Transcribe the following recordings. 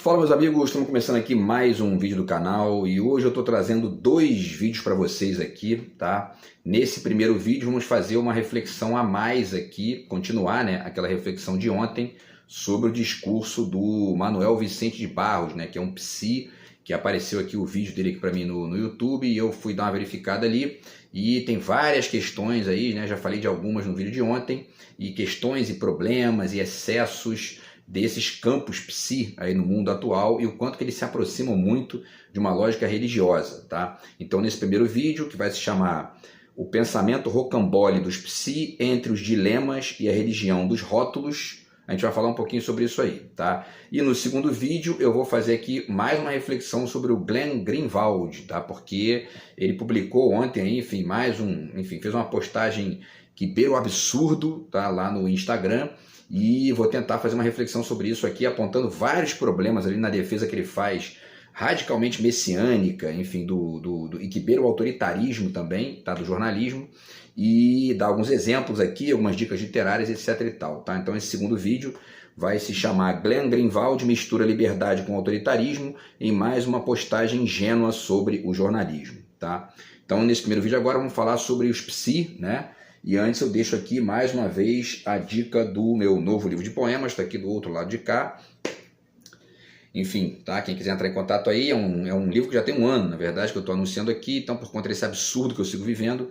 Fala meus amigos, estamos começando aqui mais um vídeo do canal e hoje eu estou trazendo dois vídeos para vocês aqui, tá? Nesse primeiro vídeo vamos fazer uma reflexão a mais aqui, continuar, né, aquela reflexão de ontem sobre o discurso do Manuel Vicente de Barros, né, que é um psi, que apareceu aqui o vídeo dele aqui para mim no YouTube e eu fui dar uma verificada ali e tem várias questões aí, né, já falei de algumas no vídeo de ontem, e questões e problemas e excessos desses campos psi aí no mundo atual e o quanto que eles se aproximam muito de uma lógica religiosa, tá? Então nesse primeiro vídeo, que vai se chamar O Pensamento Rocambole dos Psi entre os Dilemas e a Religião dos Rótulos, a gente vai falar um pouquinho sobre isso aí, tá? E no segundo vídeo eu vou fazer aqui mais uma reflexão sobre o Glenn Greenwald, tá? Porque ele publicou ontem aí, enfim, fez uma postagem que beira o absurdo, tá? Lá no Instagram. E vou tentar fazer uma reflexão sobre isso aqui, apontando vários problemas ali na defesa que ele faz, radicalmente messiânica, enfim, e que beira o autoritarismo também, tá, do jornalismo, e dar alguns exemplos aqui, algumas dicas literárias, etc e tal, tá? Então esse segundo vídeo vai se chamar Glenn Greenwald mistura liberdade com autoritarismo em mais uma postagem ingênua sobre o jornalismo, tá? Então nesse primeiro vídeo agora vamos falar sobre os psi, né? E antes eu deixo aqui mais uma vez a dica do meu novo livro de poemas, está aqui do outro lado de cá. Enfim, tá? Quem quiser entrar em contato aí, é um livro que já tem um ano, na verdade, que eu estou anunciando aqui, então por conta desse absurdo que eu sigo vivendo,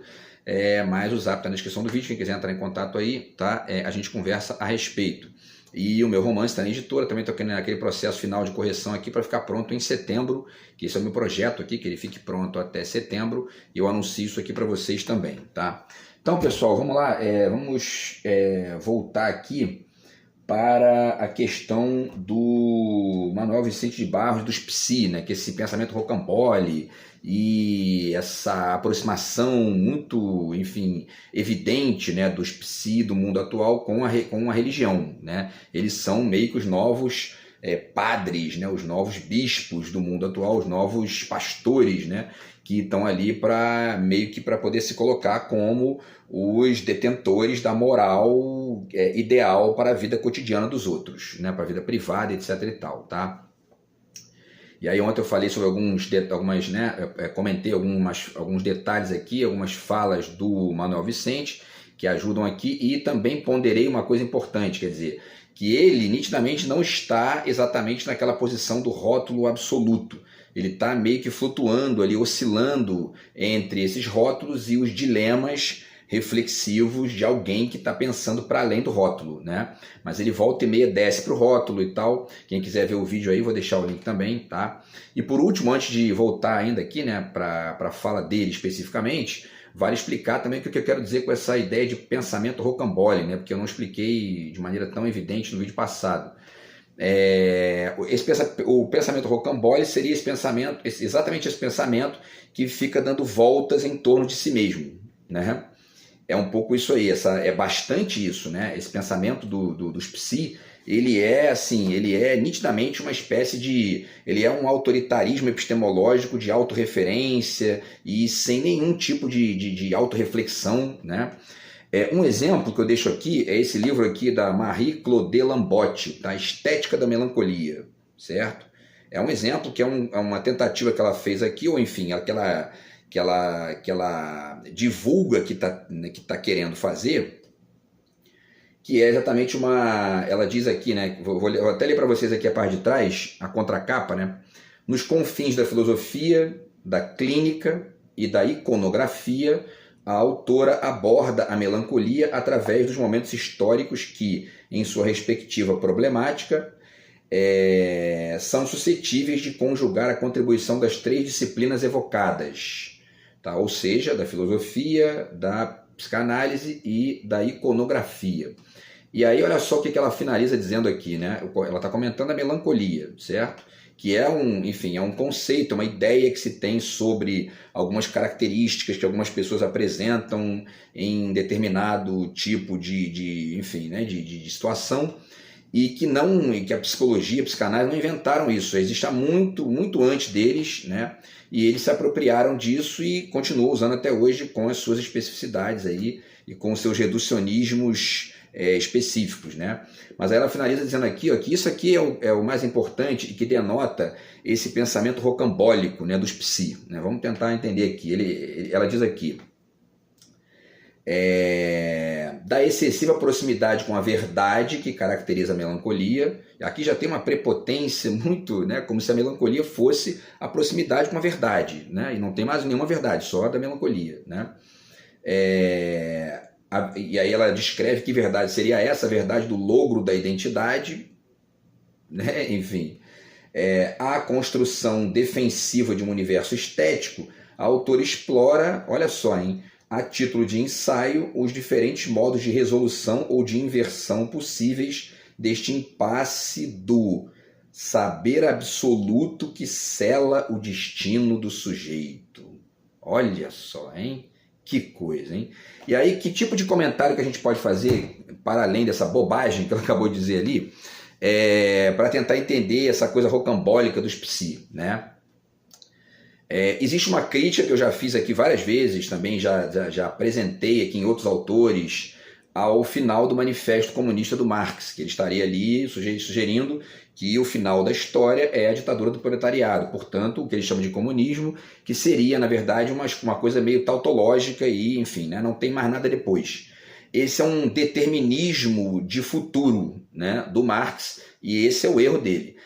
mas o zap está na descrição do vídeo, quem quiser entrar em contato aí, tá? A gente conversa a respeito. E o meu romance está na editora, também estou naquele processo final de correção aqui para ficar pronto em setembro, que esse é o meu projeto aqui, que ele fique pronto até setembro, e eu anuncio isso aqui para vocês também, tá? Então, pessoal, vamos lá, vamos voltar aqui para a questão do Manuel Vicente de Barros, dos psi, né, que esse pensamento rocambole e essa aproximação muito, enfim, evidente, né, dos psi do mundo atual com a religião, né? Eles são meio que os novos padres, né, os novos bispos do mundo atual, os novos pastores, né, que estão ali para meio que para poder se colocar como os detentores da moral ideal para a vida cotidiana dos outros, né, para a vida privada, etc e tal, tá? E aí ontem eu falei sobre comentei alguns detalhes aqui, algumas falas do Manuel Vicente que ajudam aqui, e também ponderei uma coisa importante, quer dizer, que ele nitidamente não está exatamente naquela posição do rótulo absoluto. Ele está meio que flutuando ali, oscilando entre esses rótulos e os dilemas reflexivos de alguém que está pensando para além do rótulo, né? Mas ele volta e meia desce para o rótulo e tal. Quem quiser ver o vídeo aí, vou deixar o link também, tá? E por último, antes de voltar ainda aqui, né, para a fala dele especificamente, vale explicar também o que eu quero dizer com essa ideia de pensamento rocambole, né? Porque eu não expliquei de maneira tão evidente no vídeo passado. O pensamento rocambole seria exatamente esse pensamento que fica dando voltas em torno de si mesmo, né? É um pouco isso aí, é bastante isso, né? Esse pensamento dos psi, ele é nitidamente uma espécie de... Ele é um autoritarismo epistemológico de autorreferência e sem nenhum tipo de autorreflexão, né? Um exemplo que eu deixo aqui é esse livro aqui da Marie-Claude Lambotte, tá? Estética da Melancolia, certo? É um exemplo que é uma tentativa que ela fez aqui, ou enfim, que ela divulga que tá querendo fazer, que é exatamente ela diz aqui, né? Vou até ler para vocês aqui a parte de trás, a contracapa, né? Nos confins da filosofia, da clínica e da iconografia, a autora aborda a melancolia através dos momentos históricos que, em sua respectiva problemática, são suscetíveis de conjugar a contribuição das três disciplinas evocadas, tá? Ou seja, da filosofia, da psicanálise e da iconografia. E aí olha só o que ela finaliza dizendo aqui, né? Ela está comentando a melancolia, certo? Que é um conceito, uma ideia que se tem sobre algumas características que algumas pessoas apresentam em determinado tipo de situação, e que a psicologia, a psicanálise não inventaram isso, existe há muito, muito antes deles, né? E eles se apropriaram disso e continuam usando até hoje com as suas especificidades aí e com os seus reducionismos específicos, né? Mas aí ela finaliza dizendo aqui, ó, que isso aqui é o mais importante e que denota esse pensamento rocambólico, né, dos psi, né? Vamos tentar entender aqui. Ela diz aqui, da excessiva proximidade com a verdade que caracteriza a melancolia. Aqui já tem uma prepotência muito, né, como se a melancolia fosse a proximidade com a verdade, né? E não tem mais nenhuma verdade, só a da melancolia, né? E aí ela descreve que verdade seria essa, a verdade do logro da identidade, né? Enfim, a construção defensiva de um universo estético. A autora explora, olha só, hein, a título de ensaio, os diferentes modos de resolução ou de inversão possíveis deste impasse do saber absoluto que sela o destino do sujeito. Olha só, hein? Que coisa, hein? E aí, que tipo de comentário que a gente pode fazer, para além dessa bobagem que ela acabou de dizer ali, para tentar entender essa coisa rocambólica dos psi, né? Existe uma crítica que eu já fiz aqui várias vezes, também já apresentei aqui em outros autores, ao final do Manifesto Comunista do Marx, que ele estaria ali sugerindo que o final da história é a ditadura do proletariado, portanto, o que ele chama de comunismo, que seria, na verdade, uma coisa meio tautológica e, enfim, né, não tem mais nada depois. Esse é um determinismo de futuro, né, do Marx, e esse é o erro dele.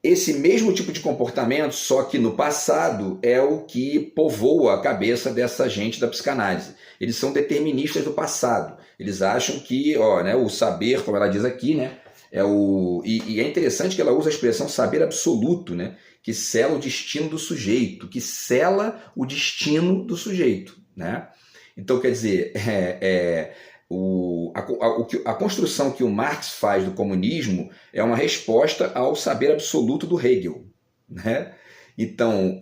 Esse mesmo tipo de comportamento, só que no passado, é o que povoa a cabeça dessa gente da psicanálise. Eles são deterministas do passado. Eles acham que, né, o saber, como ela diz aqui, né, e é interessante que ela usa a expressão saber absoluto, né, que sela o destino do sujeito, que sela o destino do sujeito, né? Então, quer dizer, a construção que o Marx faz do comunismo é uma resposta ao saber absoluto do Hegel, né? Então,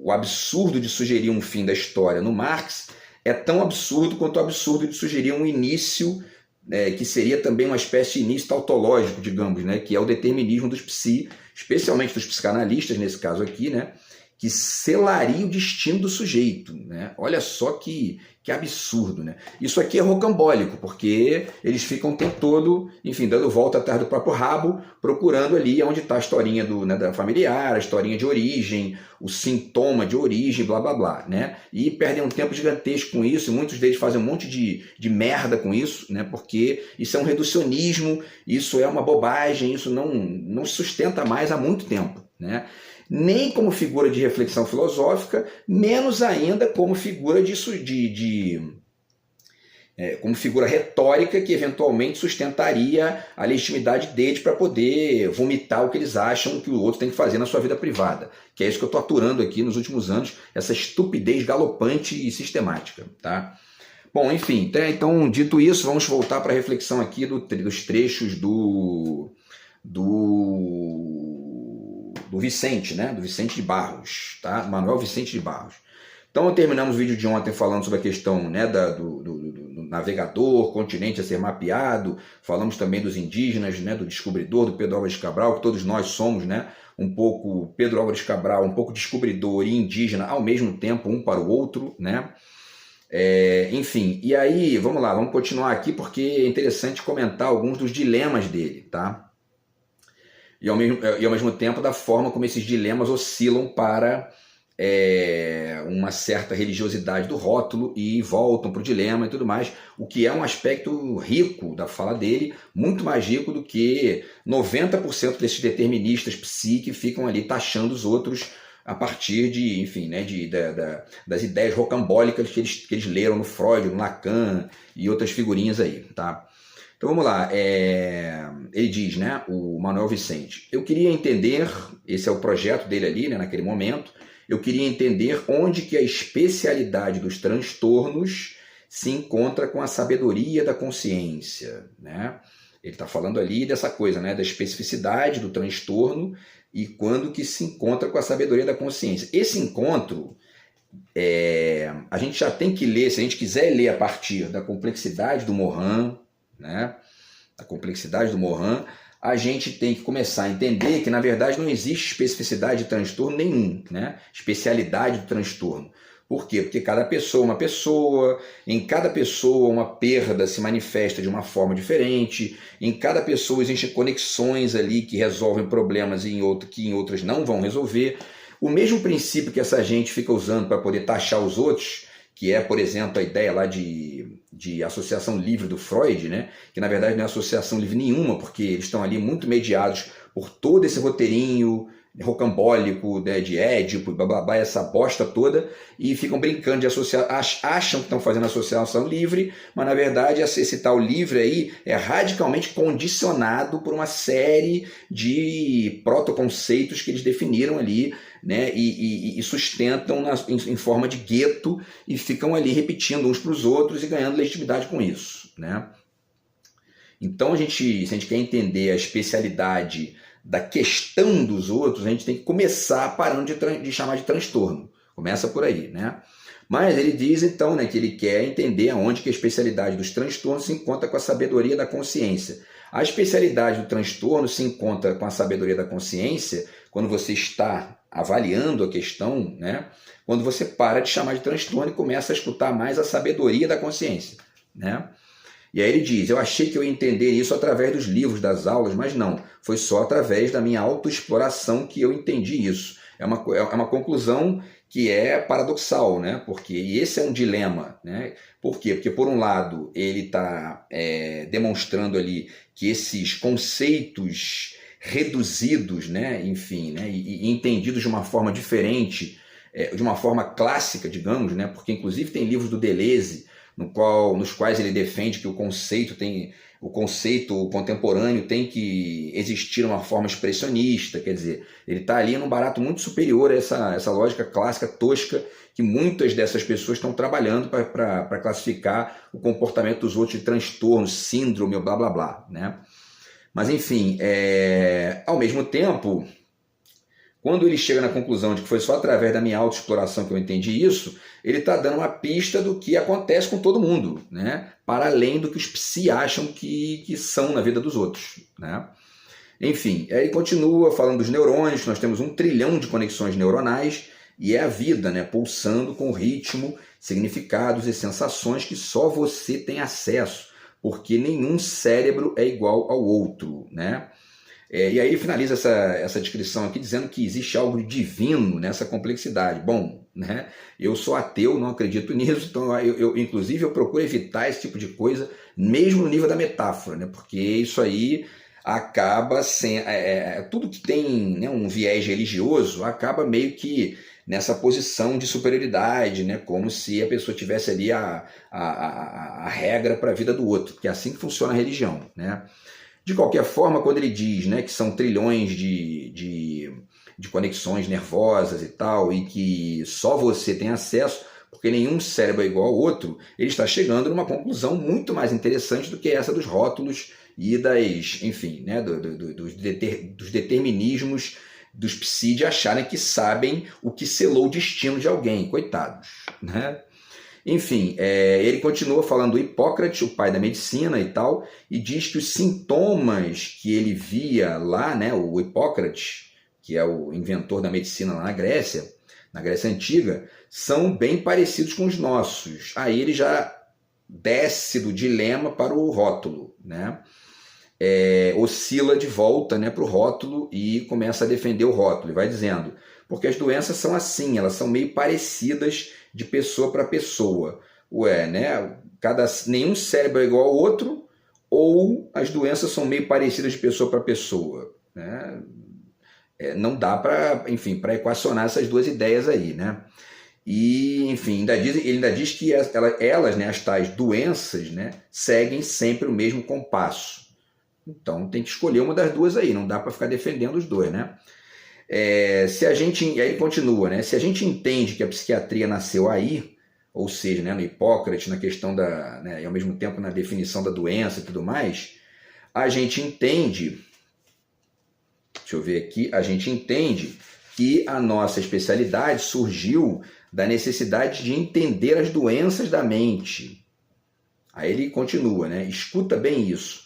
o absurdo de sugerir um fim da história no Marx é tão absurdo quanto o absurdo de sugerir um início, que seria também uma espécie de início tautológico, digamos, né? Que é o determinismo dos psi, especialmente dos psicanalistas, nesse caso aqui, né? Que selaria o destino do sujeito, né? Olha só que absurdo, né? Isso aqui é rocambólico, porque eles ficam o tempo todo, enfim, dando volta atrás do próprio rabo, procurando ali onde está a historinha da familiar, a historinha de origem, o sintoma de origem, blá, blá, blá, né? E perdem um tempo gigantesco com isso, e muitos deles fazem um monte de merda com isso, né? Porque isso é um reducionismo, isso é uma bobagem, isso não se sustenta mais há muito tempo, né? Nem como figura de reflexão filosófica, menos ainda como figura como figura retórica que eventualmente sustentaria a legitimidade deles para poder vomitar o que eles acham que o outro tem que fazer na sua vida privada. Que é isso que eu estou aturando aqui nos últimos anos, essa estupidez galopante e sistemática, tá? Bom, enfim, então, dito isso, vamos voltar para a reflexão aqui dos trechos do Vicente, né? Do Vicente de Barros, tá? Manuel Vicente de Barros. Então, terminamos o vídeo de ontem falando sobre a questão, né, do navegador, continente a ser mapeado, falamos também dos indígenas, né, do descobridor, do Pedro Álvares Cabral, que todos nós somos, né, um pouco Pedro Álvares Cabral, um pouco descobridor e indígena ao mesmo tempo, um para o outro, né? Enfim, e aí, vamos lá, vamos continuar aqui porque é interessante comentar alguns dos dilemas dele, tá? E ao mesmo tempo da forma como esses dilemas oscilam para uma certa religiosidade do rótulo e voltam para o dilema e tudo mais, o que é um aspecto rico da fala dele, muito mais rico do que 90% desses deterministas psi que ficam ali taxando os outros a partir de, enfim, né, das ideias rocambólicas que eles leram no Freud, no Lacan e outras figurinhas aí, tá? Então vamos lá, ele diz, né, o Manuel Vicente, eu queria entender, esse é o projeto dele ali, né, naquele momento, eu queria entender onde que a especialidade dos transtornos se encontra com a sabedoria da consciência, né? Ele está falando ali dessa coisa, né, da especificidade do transtorno e quando que se encontra com a sabedoria da consciência. Esse encontro, a gente já tem que ler, se a gente quiser ler a partir da complexidade do Morin, né, a complexidade do Morin, a gente tem que começar a entender que, na verdade, não existe especificidade de transtorno nenhum, né? Especialidade do transtorno. Por quê? Porque cada pessoa é uma pessoa, em cada pessoa uma perda se manifesta de uma forma diferente, em cada pessoa existem conexões ali que resolvem problemas que em outras não vão resolver. O mesmo princípio que essa gente fica usando para poder taxar os outros, que é, por exemplo, a ideia lá de associação livre do Freud, né? Que na verdade não é associação livre nenhuma, porque eles estão ali muito mediados por todo esse roteirinho rocambólico, né, de Édipo, blá, blá, blá, essa bosta toda, e ficam brincando de associar, acham que estão fazendo associação livre, mas na verdade esse tal livre aí é radicalmente condicionado por uma série de protoconceitos que eles definiram ali, né, e sustentam em forma de gueto e ficam ali repetindo uns para os outros e ganhando legitimidade com isso, né? Então, se a gente quer entender a especialidade da questão dos outros, a gente tem que começar parando de chamar de transtorno. Começa por aí, né? Mas ele diz, então, né, que ele quer entender aonde que a especialidade dos transtornos se encontra com a sabedoria da consciência. A especialidade do transtorno se encontra com a sabedoria da consciência quando você está avaliando a questão, né? Quando você para de chamar de transtorno e começa a escutar mais a sabedoria da consciência, né? E aí ele diz, eu achei que eu ia entender isso através dos livros, das aulas, mas não, foi só através da minha autoexploração que eu entendi isso. É uma conclusão que é paradoxal, né? Porque e esse é um dilema, né? Por quê? Porque, por um lado, ele está demonstrando ali que esses conceitos reduzidos, né? Enfim, né? E entendidos de uma forma diferente, de uma forma clássica, digamos, né? Porque, inclusive, tem livros do Deleuze, nos quais ele defende que o conceito contemporâneo tem que existir de uma forma expressionista, quer dizer, ele está ali num barato muito superior a essa lógica clássica tosca que muitas dessas pessoas estão trabalhando para classificar o comportamento dos outros de transtorno, síndrome, blá blá blá, né? Mas enfim, ao mesmo tempo, quando ele chega na conclusão de que foi só através da minha autoexploração que eu entendi isso, ele está dando uma pista do que acontece com todo mundo, né? Para além do que os psi acham que são na vida dos outros, né? Enfim, aí ele continua falando dos neurônios, nós temos 1 trilhão de conexões neuronais e é a vida, né? Pulsando com ritmo, significados e sensações que só você tem acesso, porque nenhum cérebro é igual ao outro, né? E aí ele finaliza essa descrição aqui dizendo que existe algo divino nessa complexidade. Bom, né, eu sou ateu, não acredito nisso, então inclusive eu procuro evitar esse tipo de coisa, mesmo no nível da metáfora, né, porque isso aí acaba sendo... tudo que tem, né, um viés religioso acaba meio que nessa posição de superioridade, né, como se a pessoa tivesse ali a regra para a vida do outro, que é assim que funciona a religião, né? De qualquer forma, quando ele diz, né, que são trilhões de conexões nervosas e tal, e que só você tem acesso, porque nenhum cérebro é igual ao outro, ele está chegando numa conclusão muito mais interessante do que essa dos rótulos e enfim, né, dos determinismos dos psi de acharem que sabem o que selou o destino de alguém, coitados, né? Enfim, ele continua falando do Hipócrates, o pai da medicina e tal, e diz que os sintomas que ele via lá, né, o Hipócrates, que é o inventor da medicina lá na Grécia Antiga, são bem parecidos com os nossos. Aí ele já desce do dilema para o rótulo, né? Oscila de volta, né, para o rótulo e começa a defender o rótulo. E vai dizendo, porque as doenças são assim, elas são meio parecidas de pessoa para pessoa. Né? Nenhum cérebro é igual ao outro, ou as doenças são meio parecidas de pessoa para pessoa, né? Não dá para equacionar essas duas ideias aí, né? E, enfim, ele ainda diz que elas, né, as tais doenças, né, seguem sempre o mesmo compasso. Então tem que escolher uma das duas aí, não dá para ficar defendendo os dois, né? E aí continua, né? Se a gente entende que a psiquiatria nasceu aí, ou seja, né, no Hipócrates, na questão né, e ao mesmo tempo na definição da doença e tudo mais, a gente entende, deixa eu ver aqui, a gente entende que a nossa especialidade surgiu da necessidade de entender as doenças da mente. Aí ele continua, né? Escuta bem isso.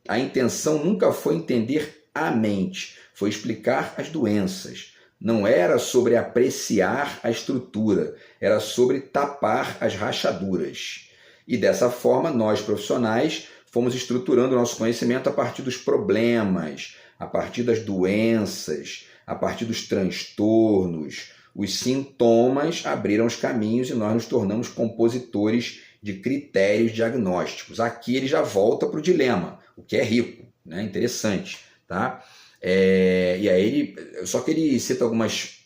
A intenção nunca foi entender a mente, foi explicar as doenças. não era sobre apreciar a estrutura, era sobre tapar as rachaduras. E dessa forma, nós profissionais fomos estruturando o nosso conhecimento a partir dos problemas, a partir das doenças, a partir dos transtornos. Os sintomas abriram os caminhos e nós nos tornamos compositores de critérios diagnósticos. Aqui ele já volta para o dilema, o que é rico, né? Interessante, tá? E aí só que ele cita algumas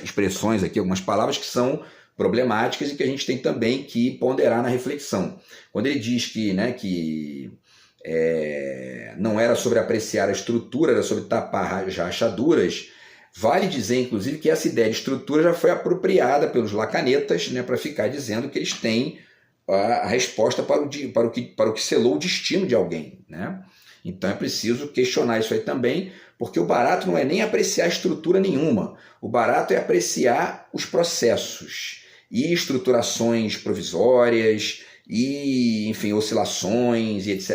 expressões aqui, algumas palavras que são problemáticas e que a gente tem também que ponderar na reflexão. Quando ele diz que não era sobre apreciar a estrutura, era sobre tapar as rachaduras, vale dizer, inclusive, que essa ideia de estrutura já foi apropriada pelos lacanetas, né, para ficar dizendo que eles têm a resposta para o que selou o destino de alguém, né? Então é preciso questionar isso aí também, porque o barato não é nem apreciar estrutura nenhuma, o barato é apreciar os processos e estruturações provisórias e, enfim, oscilações, e etc.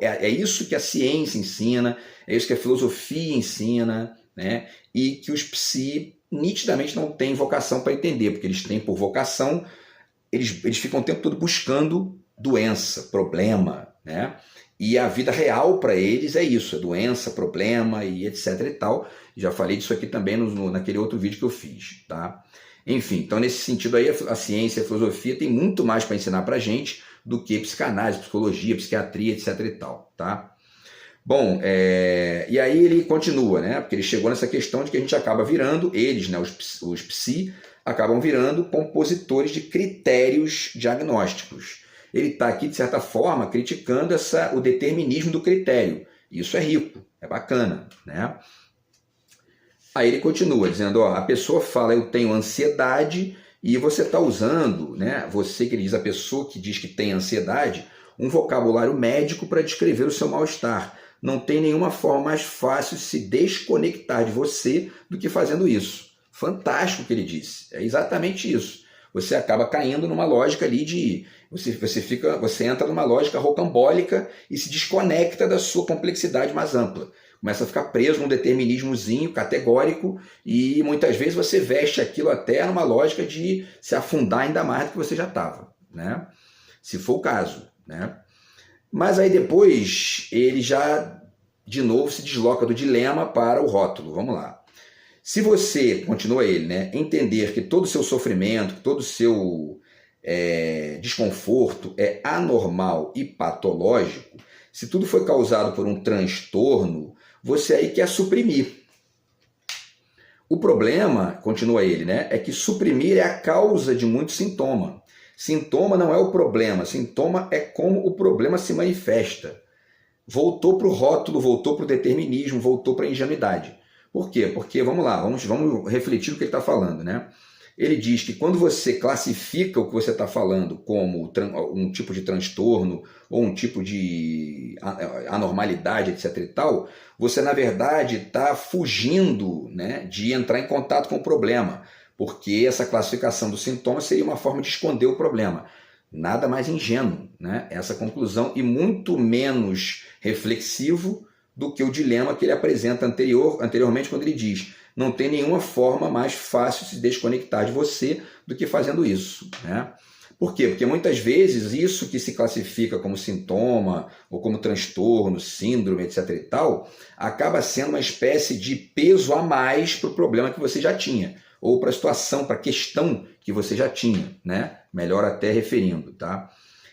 É isso que a ciência ensina, é isso que a filosofia ensina, né? E que os psi nitidamente não têm vocação para entender, porque eles têm por vocação, eles ficam o tempo todo buscando doença, problema, né? E a vida real para eles é isso, é doença, problema e etc e tal. Já falei disso aqui também naquele outro vídeo que eu fiz, tá? Enfim, então nesse sentido aí a ciência e a filosofia tem muito mais para ensinar para a gente do que psicanálise, psicologia, psiquiatria, etc e tal, tá? Bom, e aí ele continua, né? Porque ele chegou nessa questão de que a gente acaba virando, eles, né, os psi, acabam virando compositores de critérios diagnósticos. Ele está aqui, de certa forma, criticando o determinismo do critério. Isso é rico, é bacana, né? Aí ele continua dizendo, a pessoa fala, eu tenho ansiedade, e você está usando, né? Você que ele diz, a pessoa que diz que tem ansiedade, um vocabulário médico para descrever o seu mal-estar. Não tem nenhuma forma mais fácil de se desconectar de você do que fazendo isso. Fantástico o que ele disse. É exatamente isso. Você acaba caindo numa lógica ali de... Você entra numa lógica rocambólica e se desconecta da sua complexidade mais ampla. Começa a ficar preso num determinismozinho categórico e muitas vezes você veste aquilo até numa lógica de se afundar ainda mais do que você já estava, né? Se for o caso, né? Mas aí depois ele já de novo se desloca do dilema para o rótulo. Vamos lá. Se você, continua ele, né, entender que todo o seu sofrimento, que todo o seu desconforto é anormal e patológico, se tudo foi causado por um transtorno, você aí quer suprimir. O problema, continua ele, né, é que suprimir é a causa de muito sintoma. Sintoma não é o problema, sintoma é como o problema se manifesta. Voltou para o rótulo, voltou para o determinismo, voltou para a ingenuidade. Por quê? Porque, vamos lá, vamos refletir o que ele está falando, né? Ele diz que quando você classifica o que você está falando como um tipo de transtorno ou um tipo de anormalidade, etc. e tal, você, na verdade, está fugindo, né, de entrar em contato com o problema, porque essa classificação do sintoma seria uma forma de esconder o problema. Nada mais ingênuo, né, essa conclusão, e muito menos reflexivo do que o dilema que ele apresenta anteriormente, quando ele diz: não tem nenhuma forma mais fácil de se desconectar de você do que fazendo isso, né? Por quê? Porque muitas vezes isso que se classifica como sintoma ou como transtorno, síndrome, etc. e tal, acaba sendo uma espécie de peso a mais para o problema que você já tinha, ou para a situação, para a questão que você já tinha, né? Melhor até referindo, tá?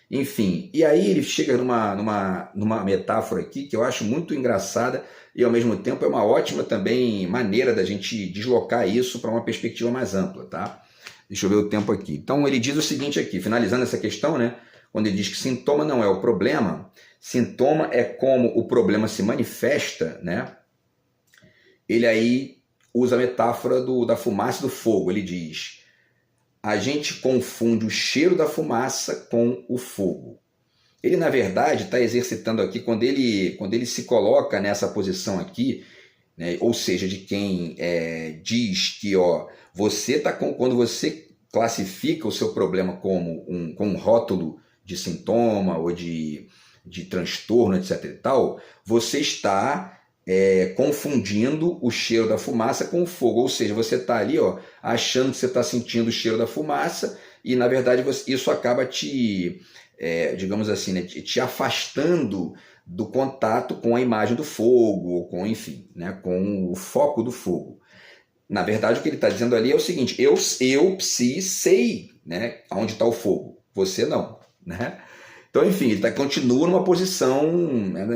Enfim, e aí ele chega numa metáfora aqui que eu acho muito engraçada e ao mesmo tempo é uma ótima também maneira da gente deslocar isso para uma perspectiva mais ampla, tá? Deixa eu ver o tempo aqui. Então ele diz o seguinte aqui, finalizando essa questão, né? Quando ele diz que sintoma não é o problema, sintoma é como o problema se manifesta, né? Ele aí usa a metáfora da fumaça e do fogo. Ele diz: a gente confunde o cheiro da fumaça com o fogo. Ele, na verdade, está exercitando aqui, quando ele se coloca nessa posição aqui, né, ou seja, de quem diz que quando você classifica o seu problema como um rótulo de sintoma ou de transtorno, etc. e tal, você está confundindo o cheiro da fumaça com o fogo. Ou seja, você está ali, ó, achando que você está sentindo o cheiro da fumaça e, na verdade, isso acaba te, digamos assim, né, te afastando do contato com a imagem do fogo, ou com, enfim, né, com o foco do fogo. Na verdade, o que ele está dizendo ali é o seguinte: eu Psi, sei, né, onde está o fogo, você não, né? Então, enfim, ele continua numa posição, né,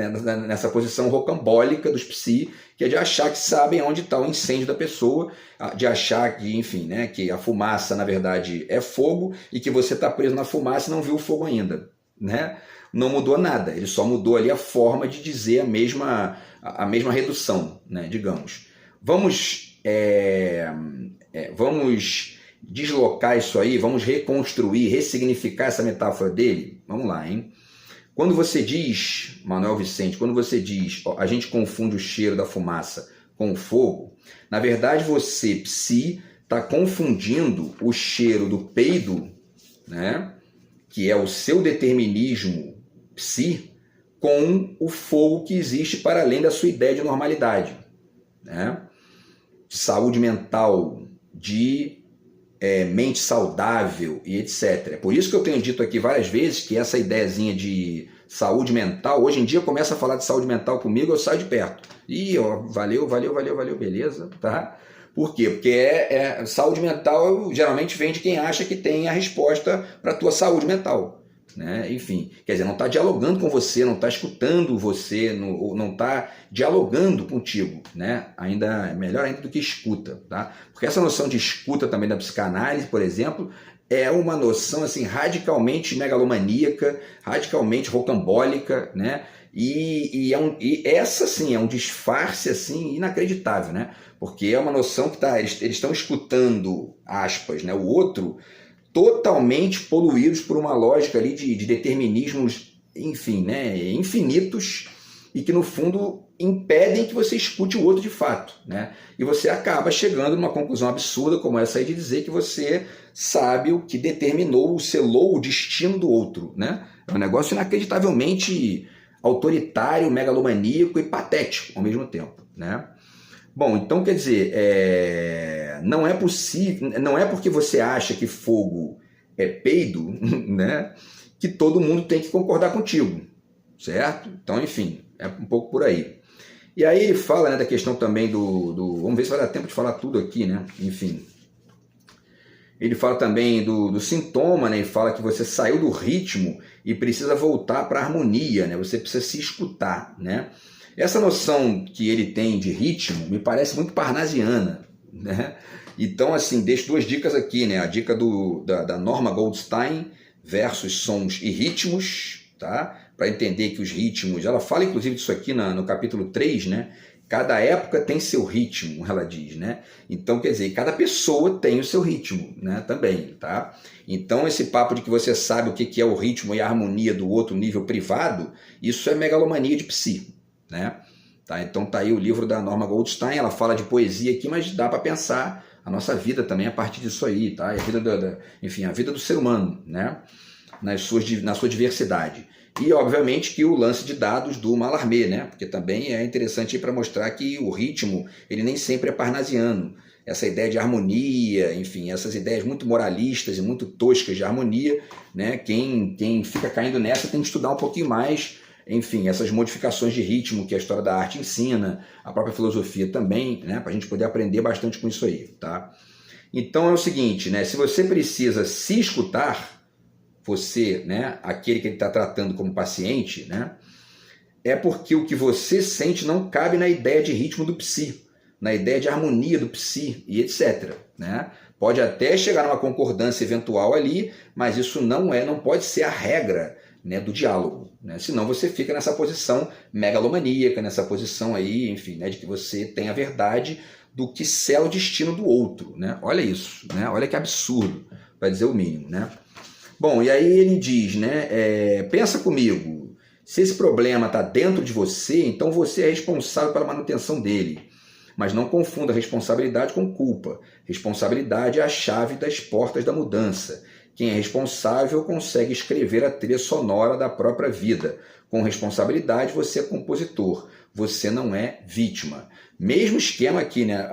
nessa posição rocambólica dos Psi, que é de achar que sabem onde está o incêndio da pessoa, de achar que, enfim, né, que a fumaça, na verdade, é fogo e que você está preso na fumaça e não viu o fogo ainda, né? Não mudou nada, ele só mudou ali a forma de dizer a mesma redução, né, digamos. Vamos deslocar isso aí, vamos reconstruir, ressignificar essa metáfora dele. Vamos lá, hein? Quando você diz, Manuel Vicente, quando você diz, ó, a gente confunde o cheiro da fumaça com o fogo, na verdade você, Psi, está confundindo o cheiro do peido, né, que é o seu determinismo Psi, com o fogo que existe para além da sua ideia de normalidade, né? De saúde mental, de mente saudável e etc. É por isso que eu tenho dito aqui várias vezes que essa ideiazinha de saúde mental, hoje em dia começa a falar de saúde mental comigo, eu saio de perto. E ó, valeu, beleza, tá? Por quê? Porque saúde mental geralmente vem de quem acha que tem a resposta para a tua saúde mental. Né? Enfim, quer dizer, não está dialogando com você, não está escutando você, não está dialogando contigo, né? Melhor ainda do que escuta, tá? Porque essa noção de escuta também da psicanálise, por exemplo, é uma noção assim radicalmente megalomaníaca, radicalmente rocambólica, né? E essa sim é um disfarce assim inacreditável, né? Porque é uma noção que eles estão escutando, aspas, né? O outro, totalmente poluídos por uma lógica ali de determinismos, enfim, né, infinitos, e que no fundo impedem que você escute o outro de fato, né? E você acaba chegando numa conclusão absurda como essa aí de dizer que você sabe o que determinou, selou o destino do outro, né? É um negócio inacreditavelmente autoritário, megalomaníaco e patético ao mesmo tempo, né? Bom, então quer dizer, não é possível, não é porque você acha que fogo é peido, né, que todo mundo tem que concordar contigo, certo? Então, enfim, é um pouco por aí. E aí ele fala, né, da questão também vamos ver se vai dar tempo de falar tudo aqui, né? Enfim. Ele fala também do sintoma, né? Ele fala que você saiu do ritmo e precisa voltar para a harmonia, né? Você precisa se escutar, né? Essa noção que ele tem de ritmo me parece muito parnasiana, né? Então, assim, deixo duas dicas aqui, né? A dica da Norma Goldstein versus sons e ritmos, tá? Para entender que os ritmos... Ela fala, inclusive, disso aqui no capítulo 3, né? Cada época tem seu ritmo, ela diz, né? Então, quer dizer, cada pessoa tem o seu ritmo, né? Também, tá? Então, esse papo de que você sabe o que é o ritmo e a harmonia do outro nível privado, isso é megalomania de psi, né? Tá? Então tá aí o livro da Norma Goldstein, ela fala de poesia aqui, mas dá para pensar a nossa vida também a partir disso aí, tá? E a vida enfim, a vida do ser humano, né? Na sua diversidade. E, obviamente, que o lance de dados do Mallarmé, né? Porque também é interessante para mostrar que o ritmo, ele nem sempre é parnasiano. Essa ideia de harmonia, enfim, essas ideias muito moralistas e muito toscas de harmonia, né? Quem fica caindo nessa tem que estudar um pouquinho mais, enfim, essas modificações de ritmo que a história da arte ensina, a própria filosofia também, né? Para a gente poder aprender bastante com isso aí, tá? Então é o seguinte, né? Se você precisa se escutar, você, né, aquele que ele está tratando como paciente, né, é porque o que você sente não cabe na ideia de ritmo do psi, na ideia de harmonia do psi e etc. Né? Pode até chegar a uma concordância eventual ali, mas isso não pode ser a regra, né, do diálogo. Né? Senão você fica nessa posição megalomaníaca, nessa posição aí, enfim, né, de que você tem a verdade do que sela o destino do outro. Né? Olha isso, né? Olha que absurdo, para dizer o mínimo, né? Bom, e aí ele diz, né, pensa comigo, se esse problema está dentro de você, então você é responsável pela manutenção dele. Mas não confunda responsabilidade com culpa. Responsabilidade é a chave das portas da mudança. Quem é responsável consegue escrever a trilha sonora da própria vida. com responsabilidade, você é compositor, você não é vítima. Mesmo esquema aqui, né?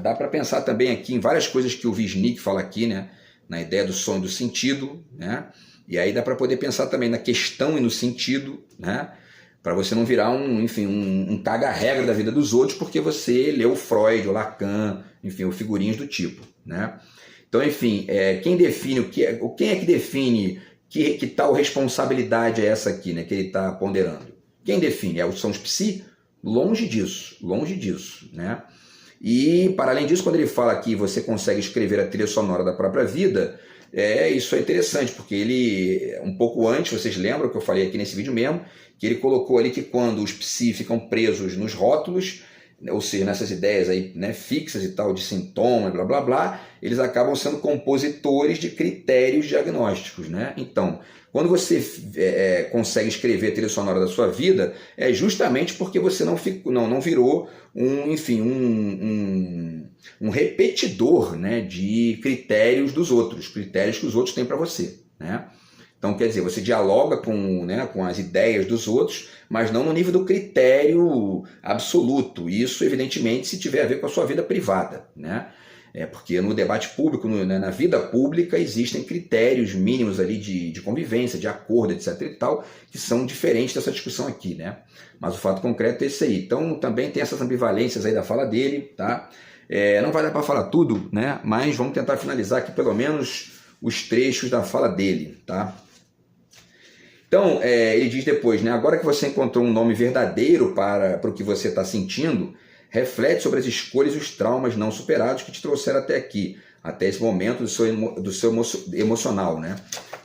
Dá para pensar também aqui em várias coisas que o Wisnik fala aqui, né? Na ideia do som e do sentido, né? E aí dá para poder pensar também na questão e no sentido, né? Para você não virar um caga-regra da vida dos outros porque você leu Freud, ou Lacan, enfim, ou figurinhas do tipo, né? Então, enfim, quem define quem é que define que tal responsabilidade é essa aqui, né, que ele está ponderando? Quem define? São os psi? Longe disso, né? E, para além disso, quando ele fala que você consegue escrever a trilha sonora da própria vida, isso é interessante, porque ele, um pouco antes, vocês lembram que eu falei aqui nesse vídeo mesmo, que ele colocou ali que quando os psi ficam presos nos rótulos, ou seja, nessas ideias aí, né, fixas e tal, de sintoma, blá blá blá, eles acabam sendo compositores de critérios diagnósticos, né? Então, quando você consegue escrever a trilha sonora da sua vida, é justamente porque você não virou um repetidor, né, de critérios dos outros, critérios que os outros têm para você, né? Então, quer dizer, você dialoga com as ideias dos outros, mas não no nível do critério absoluto. Isso, evidentemente, se tiver a ver com a sua vida privada, né? Porque no debate público, na vida pública, existem critérios mínimos ali de convivência, de acordo, etc. e tal, que são diferentes dessa discussão aqui, né? Mas o fato concreto é esse aí. Então, também tem essas ambivalências aí da fala dele, tá? Não vai dar para falar tudo, né? Mas vamos tentar finalizar aqui pelo menos os trechos da fala dele, tá? Então, ele diz depois, né? Agora que você encontrou um nome verdadeiro para o que você está sentindo, reflete sobre as escolhas e os traumas não superados que te trouxeram até aqui, até esse momento do seu emocional, né?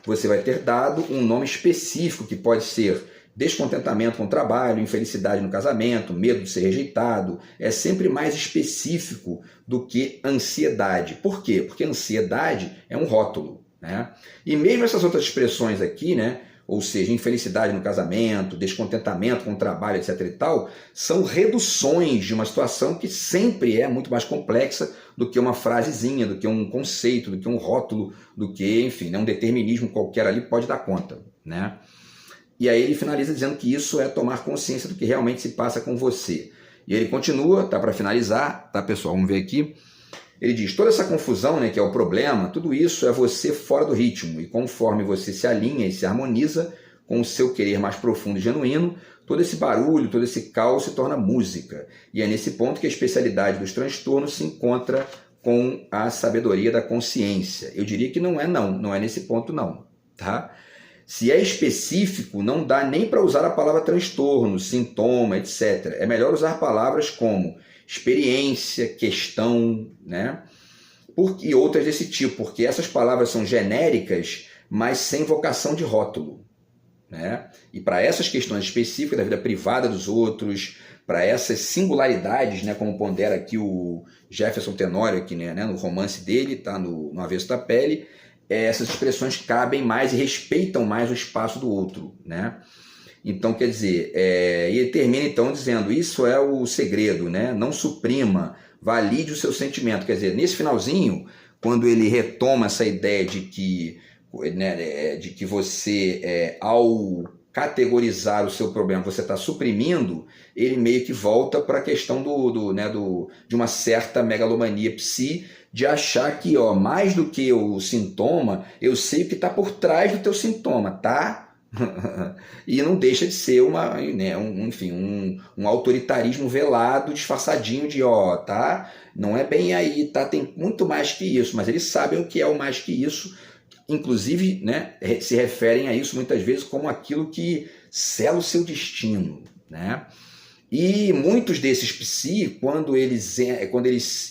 Você vai ter dado um nome específico que pode ser descontentamento com o trabalho, infelicidade no casamento, medo de ser rejeitado. É sempre mais específico do que ansiedade. Por quê? Porque ansiedade é um rótulo, né? E mesmo essas outras expressões aqui, né? Ou seja, infelicidade no casamento, descontentamento com o trabalho, etc. e tal, são reduções de uma situação que sempre é muito mais complexa do que uma frasezinha, do que um conceito, do que um rótulo, do que, enfim, um determinismo qualquer ali pode dar conta, né? E aí ele finaliza dizendo que isso é tomar consciência do que realmente se passa com você. E ele continua, tá, para finalizar, tá, pessoal? Vamos ver aqui. Ele diz, toda essa confusão, né, que é o problema, tudo isso é você fora do ritmo, e conforme você se alinha e se harmoniza com o seu querer mais profundo e genuíno, todo esse barulho, todo esse caos se torna música. E é nesse ponto que a especialidade dos transtornos se encontra com a sabedoria da consciência. Eu diria que não é nesse ponto não, tá? Se é específico, não dá nem para usar a palavra transtorno, sintoma, etc. É melhor usar palavras como experiência, questão, né? E outras desse tipo, porque essas palavras são genéricas, mas sem vocação de rótulo, né? E para essas questões específicas da vida privada dos outros, para essas singularidades, né, como pondera aqui o Jefferson Tenório, aqui, né, no romance dele, tá, no Avesso da Pele, essas expressões cabem mais e respeitam mais o espaço do outro, né? Então, quer dizer, e ele termina então dizendo, isso é o segredo, né? Não suprima, valide o seu sentimento. Quer dizer, nesse finalzinho, quando ele retoma essa ideia de que, né, de que você, ao categorizar o seu problema, você está suprimindo, ele meio que volta para a questão de uma certa megalomania psi, de achar que, mais do que o sintoma, eu sei o que está por trás do teu sintoma, tá? E não deixa de ser um autoritarismo velado, disfarçadinho de, tá? Não é bem aí, tá? Tem muito mais que isso, mas eles sabem o que é o mais que isso, inclusive, né, se referem a isso muitas vezes como aquilo que sela o seu destino, né? E muitos desses psi, quando eles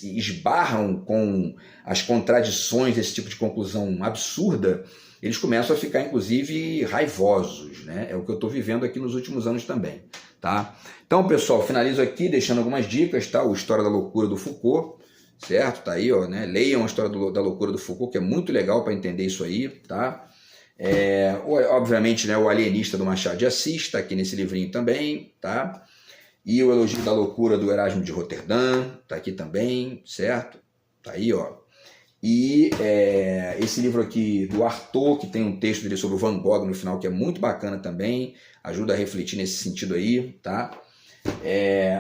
esbarram com as contradições desse tipo de conclusão absurda, eles começam a ficar, inclusive, raivosos, né? É o que eu estou vivendo aqui nos últimos anos também, tá? Então, pessoal, finalizo aqui deixando algumas dicas, tá? O História da Loucura do Foucault, certo? Tá aí, né? Leiam a História da Loucura do Foucault, que é muito legal para entender isso aí, tá? Obviamente, né, o Alienista do Machado de Assis está aqui nesse livrinho também, tá? E o Elogio da Loucura do Erasmo de Roterdã, tá aqui também, certo? Tá aí, ó. E esse livro aqui do Arthur, que tem um texto dele sobre o Van Gogh no final, que é muito bacana também, ajuda a refletir nesse sentido aí, tá?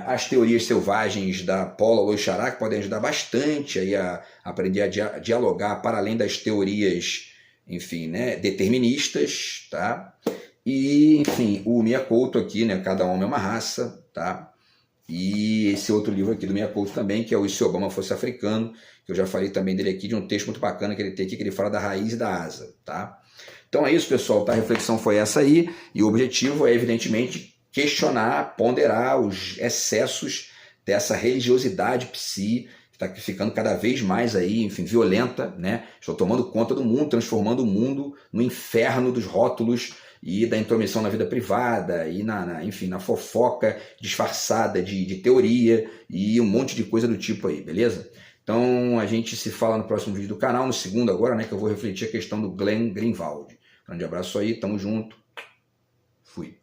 As teorias selvagens da Paula Loixará, que podem ajudar bastante aí a aprender a dialogar para além das teorias, enfim, né, deterministas, tá? E, enfim, o Mia Couto aqui, né, Cada Homem é uma Raça, tá? E esse outro livro aqui do Mia Couto também, que é o E Se Obama Fosse Africano, que eu já falei também dele aqui, de um texto muito bacana que ele tem aqui, que ele fala da raiz e da asa, tá? Então é isso, pessoal, tá? A reflexão foi essa aí, e o objetivo é, evidentemente, questionar, ponderar os excessos dessa religiosidade psi, que está ficando cada vez mais aí, enfim, violenta, né? Estou tomando conta do mundo, transformando o mundo no inferno dos rótulos e da intromissão na vida privada e enfim, na fofoca disfarçada de teoria e um monte de coisa do tipo aí, beleza? Então a gente se fala no próximo vídeo do canal, no segundo agora, né, que eu vou refletir a questão do Glenn Greenwald. Grande abraço aí, tamo junto, fui.